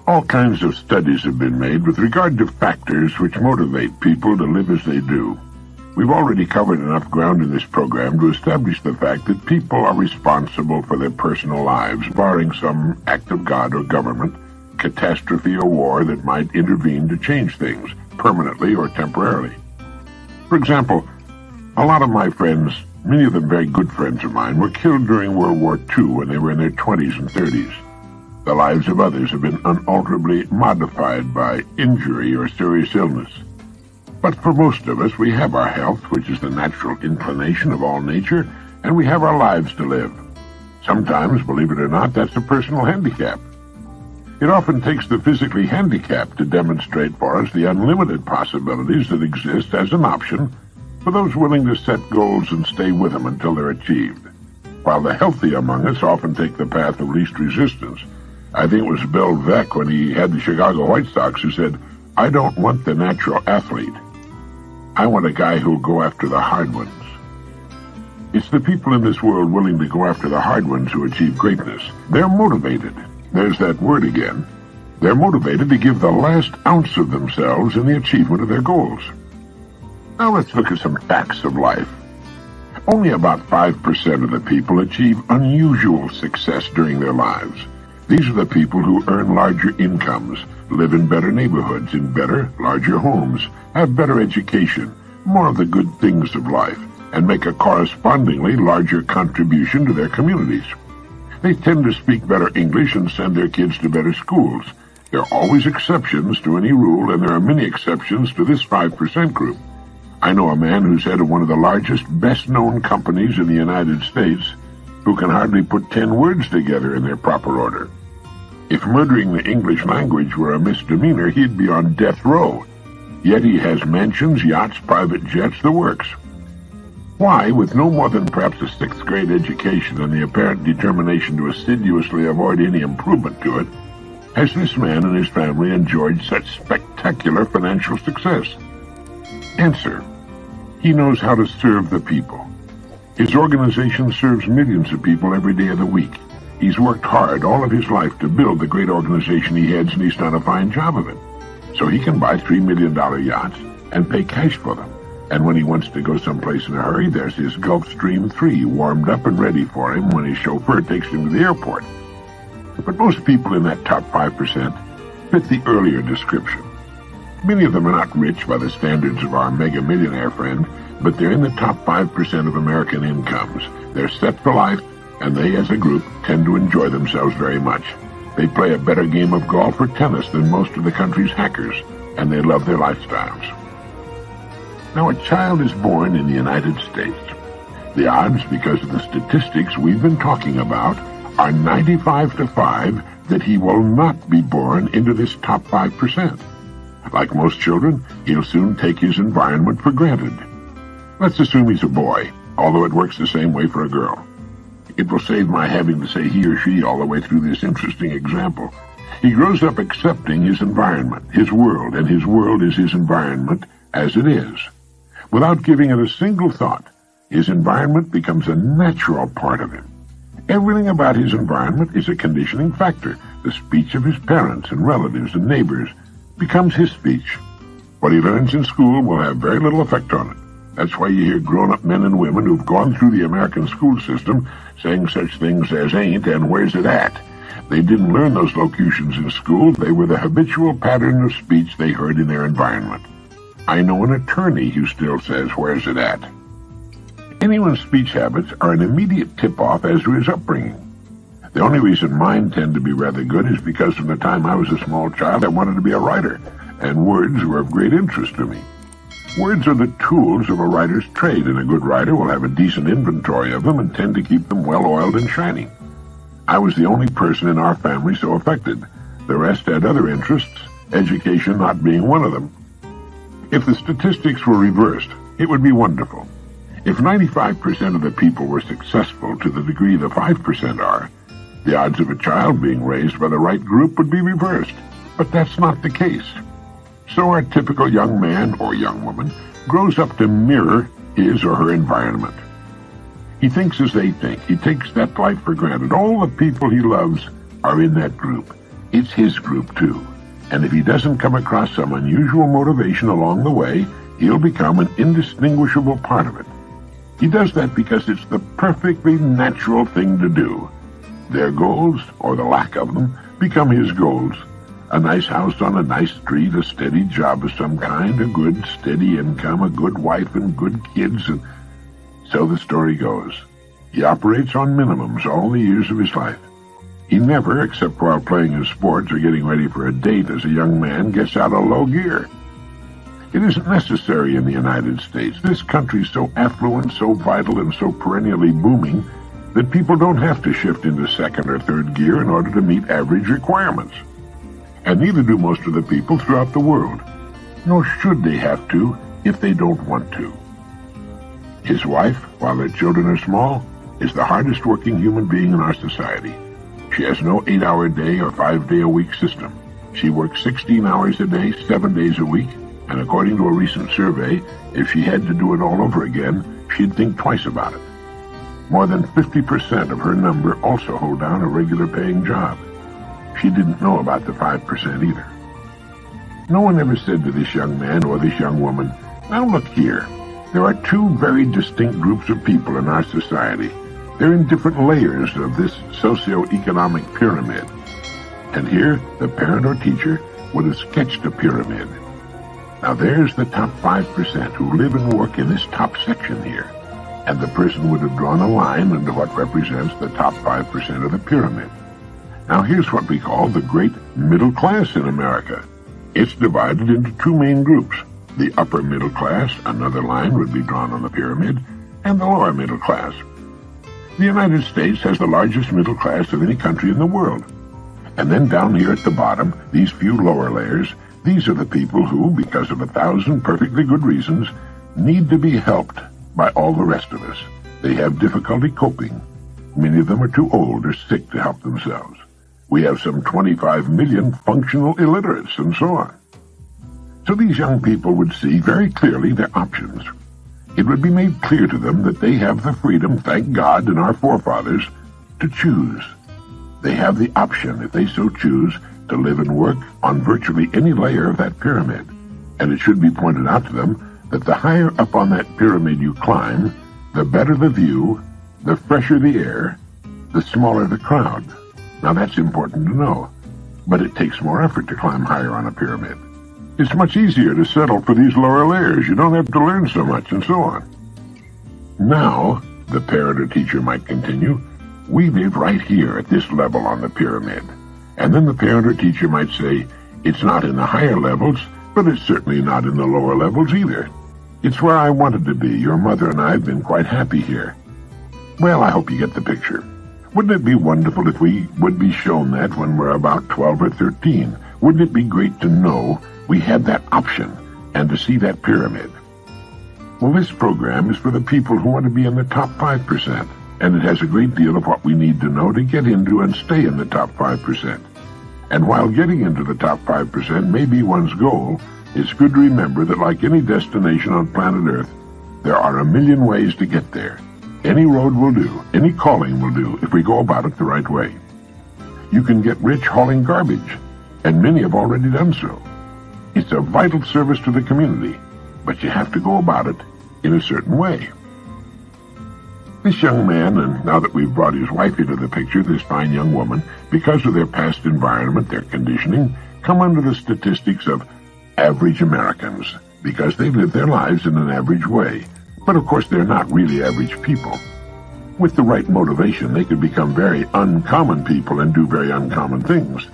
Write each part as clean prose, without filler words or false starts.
All kinds of studies have been made with regard to factors which motivate people to live as they do. We've already covered enough ground in this program to establish the fact that people are responsible for their personal lives, barring some act of God or government, catastrophe or war that might intervene to change things, permanently or temporarily. For example, a lot of my friends, many of them very good friends of mine, were killed during World War II when they were in their 20s and 30s. The lives of others have been unalterably modified by injury or serious illness. But for most of us, we have our health, which is the natural inclination of all nature, and we have our lives to live. Sometimes, believe it or not, that's a personal handicap. It often takes the physically handicapped to demonstrate for us the unlimited possibilities that exist as an option for those willing to set goals and stay with them until they're achieved, while the healthy among us often take the path of least resistance. I think it was Bill Veeck when he had the Chicago White Sox who said, "I don't want the natural athlete. I want a guy who'll go after the hard ones." It's the people in this world willing to go after the hard ones who achieve greatness. They're motivated. There's that word again. They're motivated to give the last ounce of themselves in the achievement of their goals. Now let's look at some facts of life. Only about 5% of the people achieve unusual success during their lives. These are the people who earn larger incomes, live in better neighborhoods, in better, larger homes, have better education, more of the good things of life, and make a correspondingly larger contribution to their communities. They tend to speak better English and send their kids to better schools. There are always exceptions to any rule, and there are many exceptions to this 5% group. I know a man who's head of one of the largest, best-known companies in the United States who can hardly put 10 words together in their proper order. If murdering the English language were a misdemeanor, he'd be on death row. Yet he has mansions, yachts, private jets, the works. Why, with no more than perhaps a 6th grade education and the apparent determination to assiduously avoid any improvement to it, has this man and his family enjoyed such spectacular financial success? Answer: he knows how to serve the people. His organization serves millions of people every day of the week. He's worked hard all of his life to build the great organization he heads, and he's done a fine job of it. So he can buy $3 million yachts and pay cash for them. And when he wants to go someplace in a hurry, there's his Gulfstream 3 warmed up and ready for him when his chauffeur takes him to the airport. But most people in that top 5% fit the earlier description. Many of them are not rich by the standards of our mega millionaire friend, but they're in the top 5% of American incomes. They're set for life, and they, as a group, tend to enjoy themselves very much. They play a better game of golf or tennis than most of the country's hackers, and they love their lifestyles. Now, a child is born in the United States. The odds, because of the statistics we've been talking about, are 95 to 5 that he will not be born into this top 5%. Like most children, he'll soon take his environment for granted. Let's assume he's a boy, although it works the same way for a girl. It will save my having to say he or she all the way through this interesting example. He grows up accepting his environment, his world, and his world is his environment as it is. Without giving it a single thought, his environment becomes a natural part of him. Everything about his environment is a conditioning factor. The speech of his parents and relatives and neighbors becomes his speech. What he learns in school will have very little effect on it. That's why you hear grown-up men and women who've gone through the American school system saying such things as ain't and where's it at. They didn't learn those locutions in school. They were the habitual pattern of speech they heard in their environment. I know an attorney who still says, where's it at? Anyone's speech habits are an immediate tip-off as to his upbringing. The only reason mine tend to be rather good is because from the time I was a small child I wanted to be a writer, and words were of great interest to me. Words are the tools of a writer's trade, and a good writer will have a decent inventory of them and tend to keep them well-oiled and shining. I was the only person in our family so affected. The rest had other interests, education not being one of them. If the statistics were reversed, it would be wonderful. If 95% of the people were successful to the degree the 5% are, the odds of a child being raised by the right group would be reversed. But that's not the case. So our typical young man or young woman grows up to mirror his or her environment. He thinks as they think. He takes that life for granted. All the people he loves are in that group. It's his group too. And if he doesn't come across some unusual motivation along the way, he'll become an indistinguishable part of it. He does that because it's the perfectly natural thing to do. Their goals, or the lack of them, become his goals. A nice house on a nice street, a steady job of some kind, a good, steady income, a good wife and good kids, and so the story goes. He operates on minimums all the years of his life. He never, except while playing his sports or getting ready for a date as a young man, gets out of low gear. It isn't necessary in the United States. This country's so affluent, so vital, and so perennially booming that people don't have to shift into second or third gear in order to meet average requirements. And neither do most of the people throughout the world. Nor should they have to if they don't want to. His wife, while their children are small, is the hardest working human being in our society. She has no 8-hour day or 5-day-a-week system. She works 16 hours a day, 7 days a week, and according to a recent survey, if she had to do it all over again, she'd think twice about it. More than 50% of her number also hold down a regular paying job. She didn't know about the 5% either. No one ever said to this young man or this young woman, "Now look here, there are two very distinct groups of people in our society. They're in different layers of this socioeconomic pyramid." And here, the parent or teacher would have sketched a pyramid. Now there's the top 5% who live and work in this top section here. And the person would have drawn a line into what represents the top 5% of the pyramid. Now here's what we call the great middle class in America. It's divided into two main groups. The upper middle class, another line would be drawn on the pyramid, and the lower middle class. The United States has the largest middle class of any country in the world. And then down here at the bottom, these few lower layers, these are the people who, because of 1,000 perfectly good reasons, need to be helped by all the rest of us. They have difficulty coping. Many of them are too old or sick to help themselves. We have some 25 million functional illiterates and so on. So these young people would see very clearly their options. It would be made clear to them that they have the freedom, thank God and our forefathers, to choose. They have the option, if they so choose, to live and work on virtually any layer of that pyramid. And it should be pointed out to them that the higher up on that pyramid you climb, the better the view, the fresher the air, the smaller the crowd. Now that's important to know, but it takes more effort to climb higher on a pyramid. It's much easier to settle for these lower layers. You don't have to learn so much and so on. Now, the parent or teacher might continue, we live right here at this level on the pyramid. And then the parent or teacher might say, it's not in the higher levels, but it's certainly not in the lower levels either. It's where I wanted to be. Your mother and I have been quite happy here. Well, I hope you get the picture. Wouldn't it be wonderful if we would be shown that when we're about 12 or 13? Wouldn't it be great to know we had that option and to see that pyramid? Well, this program is for the people who want to be in the top 5%, and it has a great deal of what we need to know to get into and stay in the top 5%. And while getting into the top 5% may be one's goal, it's good to remember that like any destination on planet Earth, there are a million ways to get there. Any road will do, any calling will do if we go about it the right way. You can get rich hauling garbage, and many have already done so. It's a vital service to the community, but you have to go about it in a certain way. This young man, and now that we've brought his wife into the picture, this fine young woman, because of their past environment, their conditioning, come under the statistics of average Americans, because they live their lives in an average way. But of course they're not really average people. With the right motivation, they could become very uncommon people and do very uncommon things.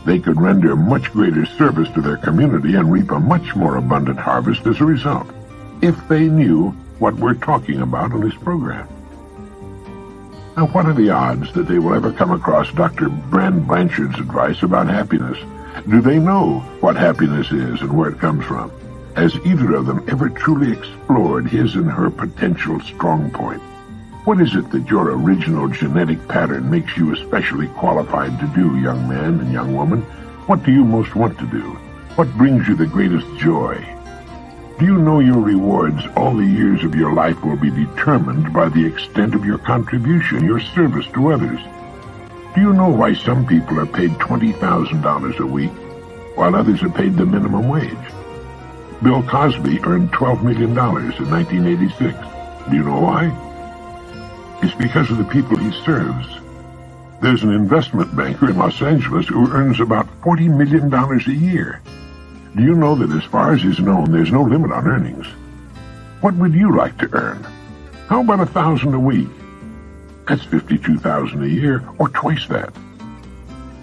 They could render much greater service to their community and reap a much more abundant harvest as a result, if they knew what we're talking about on this program. Now, what are the odds that they will ever come across Dr. Brand Blanchard's advice about happiness? Do they know what happiness is and where it comes from? Has either of them ever truly explored his and her potential strong point? What is it that your original genetic pattern makes you especially qualified to do, young man and young woman? What do you most want to do? What brings you the greatest joy? Do you know your rewards all the years of your life will be determined by the extent of your contribution, your service to others? Do you know why some people are paid $20,000 a week, while others are paid the minimum wage? Bill Cosby earned $12 million in 1986. Do you know why? It's because of the people he serves. There's an investment banker in Los Angeles who earns about $40 million a year. Do you know that as far as is known, there's no limit on earnings? What would you like to earn? How about $1,000 a week? That's $52,000 a year, or twice that.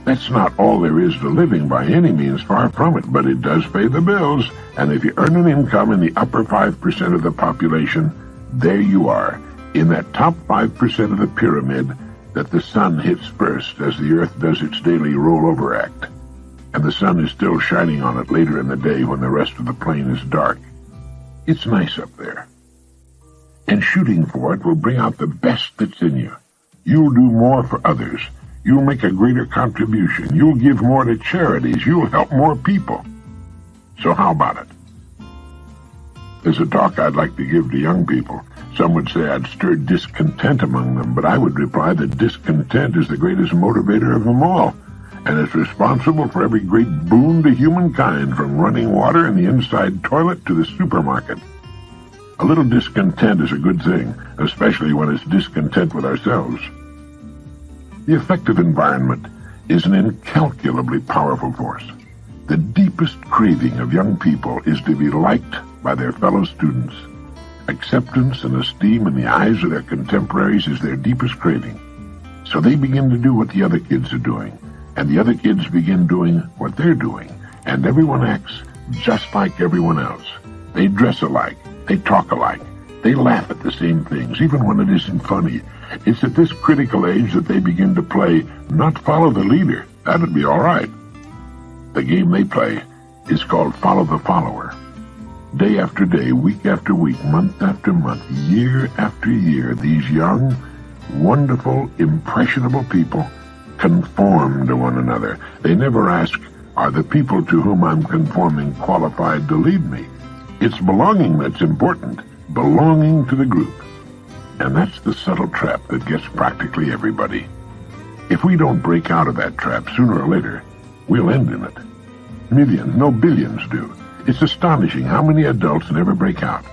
That's not all there is to living by any means, far from it, but it does pay the bills, and if you earn an income in the upper 5% of the population, there you are, in that top 5% of the pyramid that the sun hits first as the earth does its daily rollover act, and the sun is still shining on it later in the day when the rest of the plain is dark. It's nice up there. And shooting for it will bring out the best that's in you. You'll do more for others. You'll make a greater contribution. You'll give more to charities. You'll help more people. So how about it? There's a talk I'd like to give to young people. Some would say I'd stir discontent among them, but I would reply that discontent is the greatest motivator of them all, and it's responsible for every great boon to humankind, from running water in the inside toilet to the supermarket. A little discontent is a good thing, especially when it's discontent with ourselves. The effective environment is an incalculably powerful force. The deepest craving of young people is to be liked by their fellow students. Acceptance and esteem in the eyes of their contemporaries is their deepest craving. So they begin to do what the other kids are doing, and the other kids begin doing what they're doing, and everyone acts just like everyone else. They dress alike. They talk alike. They laugh at the same things, even when it isn't funny. It's at this critical age that they begin to play, not follow the leader. That'd be all right. The game they play is called follow the follower. Day after day, week after week, month after month, year after year, these young, wonderful, impressionable people conform to one another. They never ask, are the people to whom I'm conforming qualified to lead me? It's belonging that's important, belonging to the group. And that's the subtle trap that gets practically everybody. If we don't break out of that trap sooner or later, we'll end in it. Millions, no billions do. It's astonishing how many adults never break out.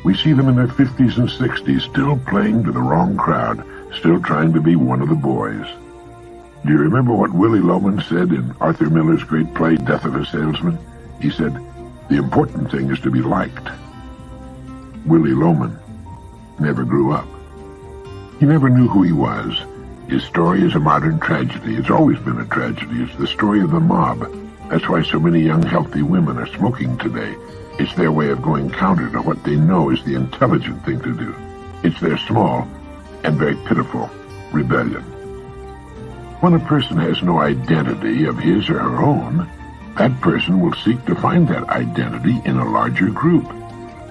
We see them in their 50s and 60s, still playing to the wrong crowd, still trying to be one of the boys. Do you remember what Willie Loman said in Arthur Miller's great play, Death of a Salesman? He said, the important thing is to be liked. Willie Loman never grew up. He never knew who he was. His story is a modern tragedy. It's always been a tragedy. It's the story of the mob. That's why so many young, healthy women are smoking today. It's their way of going counter to what they know is the intelligent thing to do. It's their small and very pitiful rebellion. When a person has no identity of his or her own, that person will seek to find that identity in a larger group.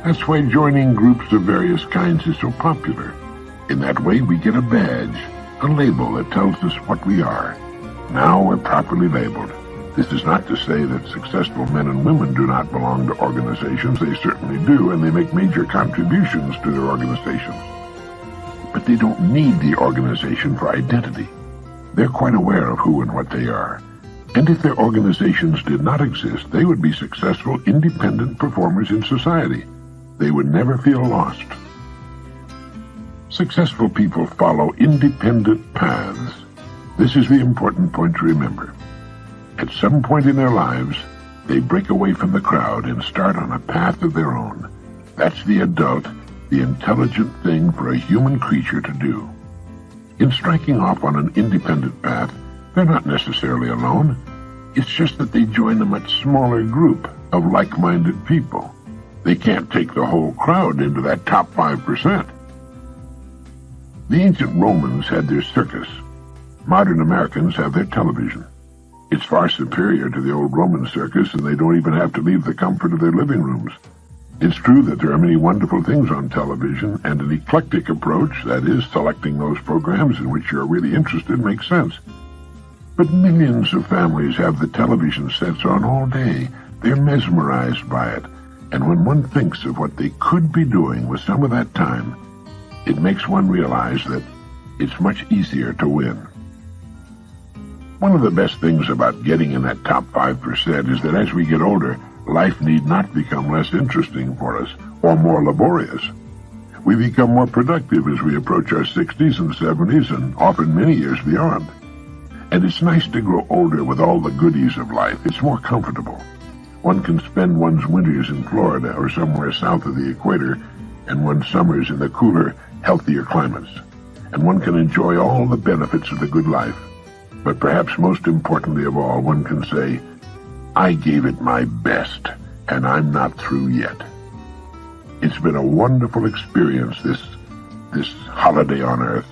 That's why joining groups of various kinds is so popular. In that way, we get a badge, a label that tells us what we are. Now we're properly labeled. This is not to say that successful men and women do not belong to organizations. They certainly do, and they make major contributions to their organizations. But they don't need the organization for identity. They're quite aware of who and what they are. And if their organizations did not exist, they would be successful, independent performers in society. They would never feel lost. Successful people follow independent paths. This is the important point to remember. At some point in their lives, they break away from the crowd and start on a path of their own. That's the adult, the intelligent thing for a human creature to do. In striking off on an independent path, they're not necessarily alone. It's just that they join a much smaller group of like-minded people. They can't take the whole crowd into that top 5%. The ancient Romans had their circus. Modern Americans have their television. It's far superior to the old Roman circus, and they don't even have to leave the comfort of their living rooms. It's true that there are many wonderful things on television, and an eclectic approach, that is, selecting those programs in which you're really interested, makes sense. But millions of families have the television sets on all day. They're mesmerized by it, and when one thinks of what they could be doing with some of that time, it makes one realize that it's much easier to win. One of the best things about getting in that top 5% is that as we get older, life need not become less interesting for us or more laborious. We become more productive as we approach our 60s and 70s and often many years beyond. And it's nice to grow older with all the goodies of life. It's more comfortable. One can spend one's winters in Florida or somewhere south of the equator and one's summers in the cooler, healthier climates. And one can enjoy all the benefits of the good life. But perhaps most importantly of all, one can say, I gave it my best, and I'm not through yet. It's been a wonderful experience, this holiday on Earth,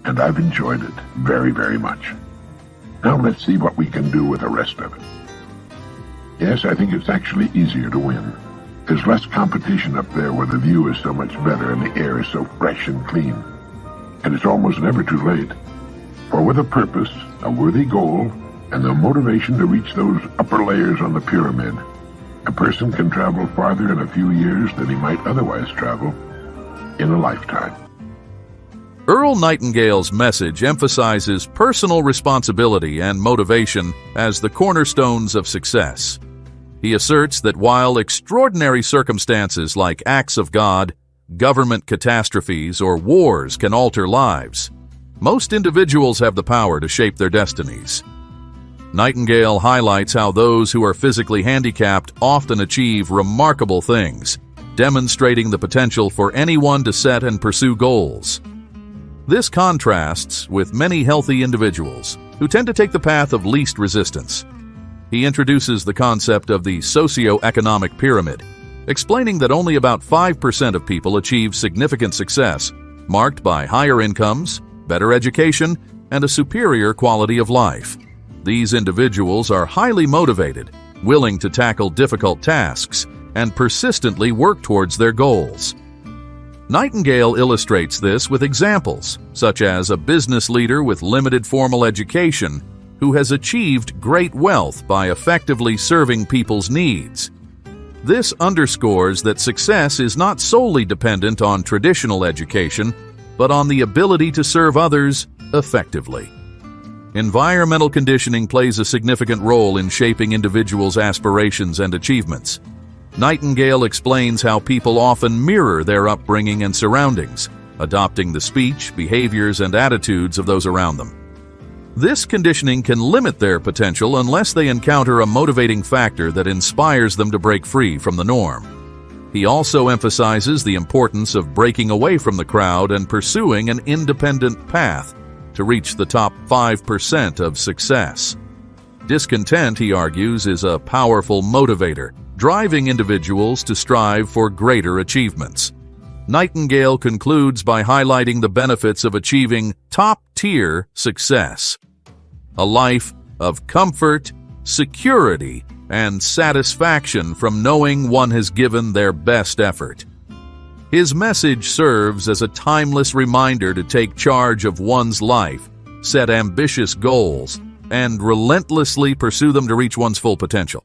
and I've enjoyed it very, very much. Now let's see what we can do with the rest of it. Yes, I think it's actually easier to win. There's less competition up there where the view is so much better and the air is so fresh and clean. And it's almost never too late. For with a purpose, a worthy goal, and the motivation to reach those upper layers on the pyramid, a person can travel farther in a few years than he might otherwise travel in a lifetime. Earl Nightingale's message emphasizes personal responsibility and motivation as the cornerstones of success. He asserts that while extraordinary circumstances like acts of God, government catastrophes, or wars can alter lives, most individuals have the power to shape their destinies. Nightingale highlights how those who are physically handicapped often achieve remarkable things, demonstrating the potential for anyone to set and pursue goals. This contrasts with many healthy individuals who tend to take the path of least resistance. He introduces the concept of the socioeconomic pyramid, explaining that only about 5% of people achieve significant success, marked by higher incomes, better education, and a superior quality of life. These individuals are highly motivated, willing to tackle difficult tasks, and persistently work towards their goals. Nightingale illustrates this with examples, such as a business leader with limited formal education who has achieved great wealth by effectively serving people's needs. This underscores that success is not solely dependent on traditional education, but on the ability to serve others effectively. Environmental conditioning plays a significant role in shaping individuals' aspirations and achievements. Nightingale explains how people often mirror their upbringing and surroundings, adopting the speech, behaviors, and attitudes of those around them. This conditioning can limit their potential unless they encounter a motivating factor that inspires them to break free from the norm. He also emphasizes the importance of breaking away from the crowd and pursuing an independent path to reach the top 5% of success. Discontent, he argues, is a powerful motivator, driving individuals to strive for greater achievements. Nightingale concludes by highlighting the benefits of achieving top-tier success: a life of comfort, security, and satisfaction from knowing one has given their best effort. His message serves as a timeless reminder to take charge of one's life, set ambitious goals, and relentlessly pursue them to reach one's full potential.